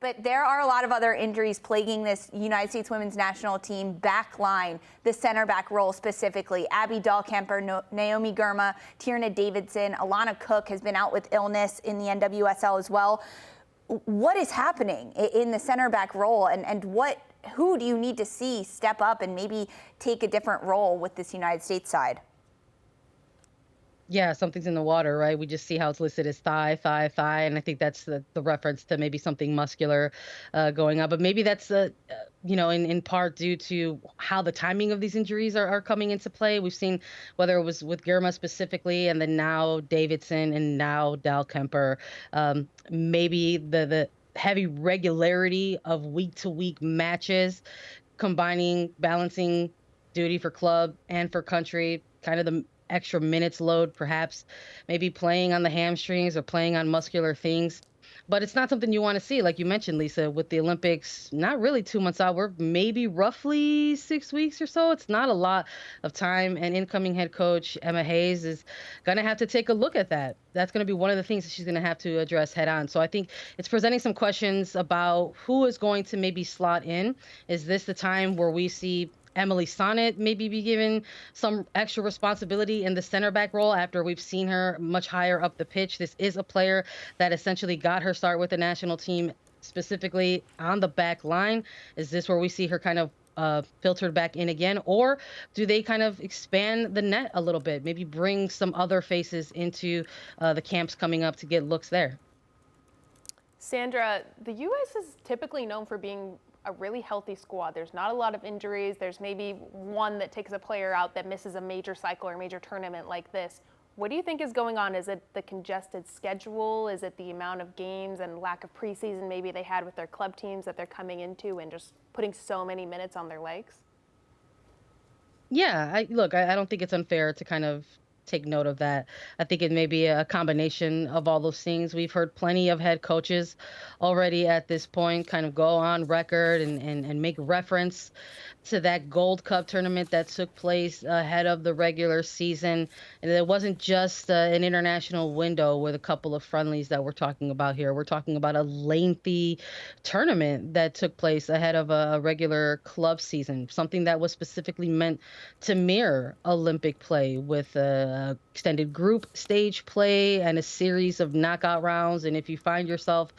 But there are a lot of other injuries plaguing this United States women's national team back line, the center back role specifically. Abby Dahlkemper, Naomi Girma, Tierna Davidson, Alana Cook has been out with illness in the NWSL as well. What is happening in the center back role, and who do you need to see step up and maybe take a different role with this United States side? Yeah, something's in the water, right? We just see how it's listed as thigh, and I think that's the reference to maybe something muscular going on. But maybe that's in part due to how the timing of these injuries are coming into play. We've seen whether it was with Girma specifically, and then now Davidson, and now Dahlkemper. Maybe the heavy regularity of week to week matches, balancing duty for club and for country, kind of the extra minutes load, perhaps maybe playing on the hamstrings or playing on muscular things. But it's not something you want to see, like you mentioned, Lisa, with the Olympics not really 2 months out. We're maybe roughly 6 weeks or so. It's not a lot of time. And incoming head coach Emma Hayes is going to have to take a look at that. That's going to be one of the things that she's going to have to address head on. So I think it's presenting some questions about who is going to maybe slot in. Is this the time where we see Emily Sonnet maybe be given some extra responsibility in the center back role after we've seen her much higher up the pitch? This is a player that essentially got her start with the national team, specifically on the back line. Is this where we see her kind of filtered back in again, or do they kind of expand the net a little bit, maybe bring some other faces into the camps coming up to get looks there? Sandra, the U.S. is typically known for being a really healthy squad. There's not a lot of injuries. There's maybe one that takes a player out that misses a major cycle or major tournament like this. What do you think is going on? Is it the congested schedule? Is it the amount of games and lack of preseason maybe they had with their club teams that they're coming into and just putting so many minutes on their legs? Yeah, I don't think it's unfair to kind of take note of that. I think it may be a combination of all those things. We've heard plenty of head coaches already at this point kind of go on record and make reference to that Gold Cup tournament that took place ahead of the regular season. And it wasn't just an international window with a couple of friendlies that we're talking about here. We're talking about a lengthy tournament that took place ahead of a regular club season, something that was specifically meant to mirror Olympic play with extended group stage play and a series of knockout rounds. And if you find yourself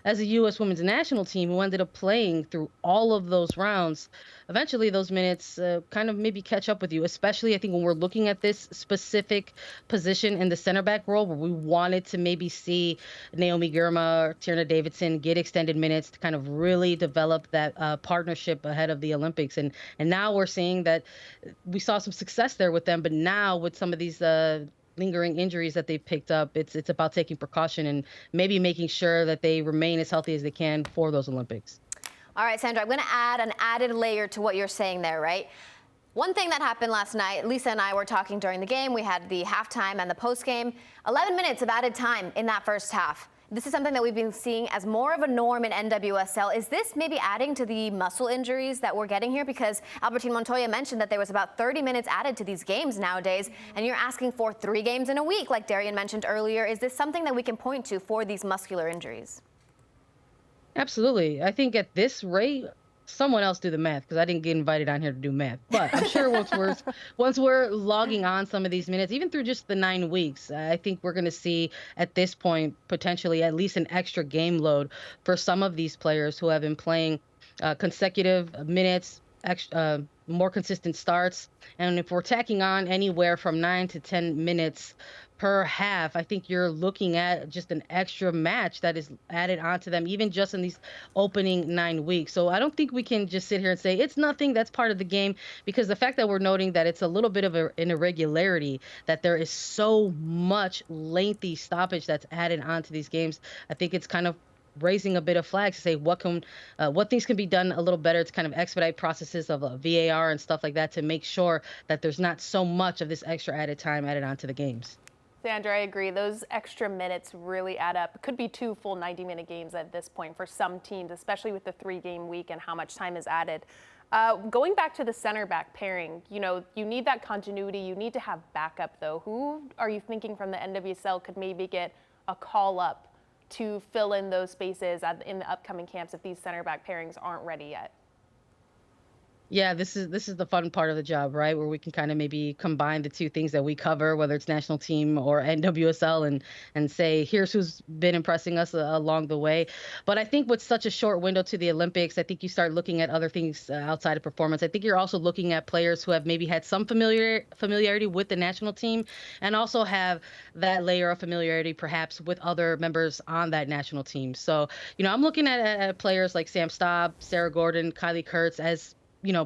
as a U.S. women's national team who ended up playing through all of those rounds, eventually those minutes kind of maybe catch up with you, especially I think when we're looking at this specific position in the center back role where we wanted to maybe see Naomi Girma or Tierna Davidson get extended minutes to kind of really develop that partnership ahead of the Olympics. And now we're seeing that we saw some success there with them, but now with some of these lingering injuries that they've picked up, it's about taking precaution and maybe making sure that they remain as healthy as they can for those Olympics. All right, Sandra, I'm going to add an added layer to what you're saying there, right? One thing that happened last night, Lisa and I were talking during the game. We had the halftime and the postgame. 11 minutes of added time in that first half. This is something that we've been seeing as more of a norm in NWSL. Is this maybe adding to the muscle injuries that we're getting here? Because Albertine Montoya mentioned that there was about 30 minutes added to these games nowadays, and you're asking for 3 games in a week, like Darian mentioned earlier. Is this something that we can point to for these muscular injuries? Absolutely. I think at this rate, someone else do the math because I didn't get invited on here to do math. But I'm sure once we're logging on some of these minutes, even through just the 9 weeks, I think we're going to see at this point potentially at least an extra game load for some of these players who have been playing consecutive minutes, more consistent starts. And if we're tacking on anywhere from 9 to 10 minutes per half, I think you're looking at just an extra match that is added onto them, even just in these opening 9 weeks. So I don't think we can just sit here and say it's nothing, that's part of the game, because the fact that we're noting that it's a little bit of an irregularity, that there is so much lengthy stoppage that's added onto these games, I think it's kind of raising a bit of flags to say what things can be done a little better to kind of expedite processes of VAR and stuff like that to make sure that there's not so much of this extra added time added onto the games. Sandra, I agree. Those extra minutes really add up. It could be 2 full 90-minute games at this point for some teams, especially with the 3-game week and how much time is added. Going back to the center back pairing, you need that continuity. You need to have backup, though. Who are you thinking from the NWSL could maybe get a call up to fill in those spaces in the upcoming camps if these center back pairings aren't ready yet? Yeah, this is the fun part of the job, right? Where we can kind of maybe combine the two things that we cover, whether it's national team or NWSL, and say, here's who's been impressing us along the way. But I think with such a short window to the Olympics, I think you start looking at other things outside of performance. I think you're also looking at players who have maybe had some familiarity with the national team, and also have that layer of familiarity perhaps with other members on that national team. So, I'm looking at players like Sam Staub, Sarah Gordon, Kylie Kurtz as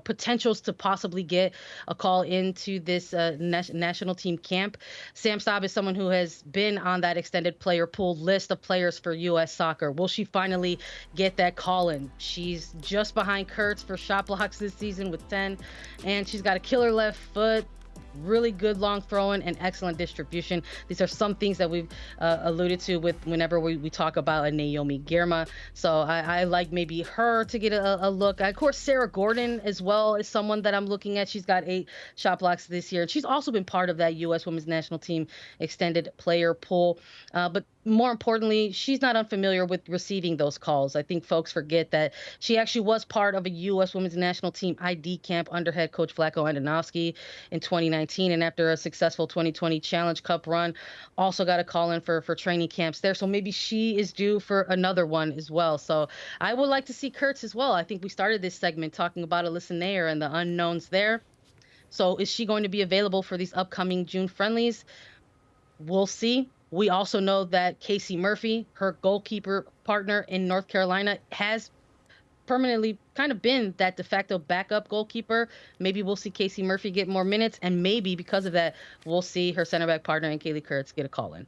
potentials to possibly get a call into this national team camp. Sam Staub is someone who has been on that extended player pool list of players for U.S. soccer. Will she finally get that call in? She's just behind Kurtz for shot blocks this season with 10, and she's got a killer left foot, really good long throwing, and excellent distribution. These are some things that we've alluded to with whenever we talk about a Naomi Girma. So I like maybe her to get a look. Of course, Sarah Gordon as well is someone that I'm looking at. She's got 8 shot blocks this year, and she's also been part of that U.S. Women's National Team extended player pool. But more importantly, she's not unfamiliar with receiving those calls. I think folks forget that she actually was part of a U.S. Women's National Team ID camp under head coach Vlatko Andonovski in 2019, and after a successful 2020 Challenge Cup run, also got a call in for training camps there. So maybe she is due for another one as well. So I would like to see Kurtz as well. I think we started this segment talking about Alyssa Nair and the unknowns there. So is she going to be available for these upcoming June friendlies? We'll see. We also know that Casey Murphy, her goalkeeper partner in North Carolina, has permanently kind of been that de facto backup goalkeeper. Maybe we'll see Casey Murphy get more minutes, and maybe because of that, we'll see her center back partner in Kaylee Kurtz get a call in.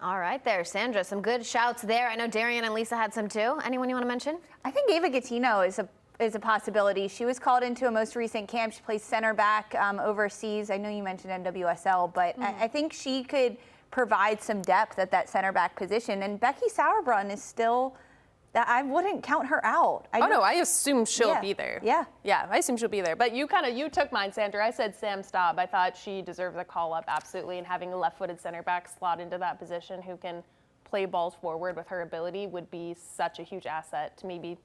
All right there, Sandra. Some good shouts there. I know Darian and Lisa had some too. Anyone you want to mention? I think Ava Gattino is a possibility. She was called into a most recent camp. She plays center back overseas. I know you mentioned NWSL, but I think she could provide some depth at that center back position. And Becky Sauerbrunn is still, I wouldn't count her out. I assume she'll be there. Yeah, I assume she'll be there. But you took mine, Sandra. I said Sam Staub. I thought she deserves a call up, absolutely. And having a left-footed center back slot into that position who can play balls forward with her ability would be such a huge asset to maybe,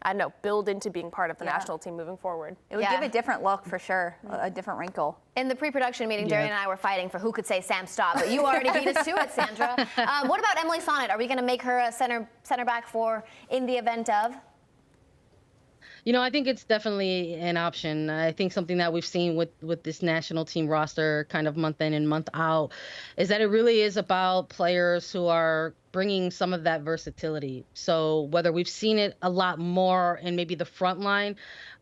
I don't know, build into being part of the national team moving forward. It would give a different look for sure, a different wrinkle. In the pre-production meeting, Darian and I were fighting for who could say Sam Staub, but you already beat us to it, Sandra. What about Emily Sonnet? Are we going to make her a center back for in the event of? I think it's definitely an option. I think something that we've seen with this national team roster kind of month in and month out is that it really is about players who are bringing some of that versatility. So whether we've seen it a lot more in maybe the front line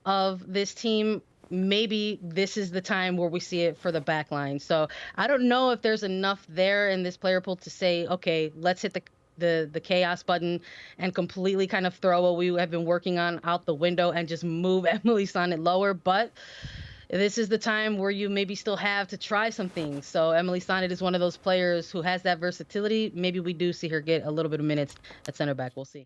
of this team, maybe this is the time where we see it for the back line. So I don't know if there's enough there in this player pool to say, okay, let's hit the chaos button and completely kind of throw what we have been working on out the window and just move Emily Sonnet lower. But this is the time where you maybe still have to try some things. So Emily Sonnet is one of those players who has that versatility. Maybe we do see her get a little bit of minutes at center back. We'll see.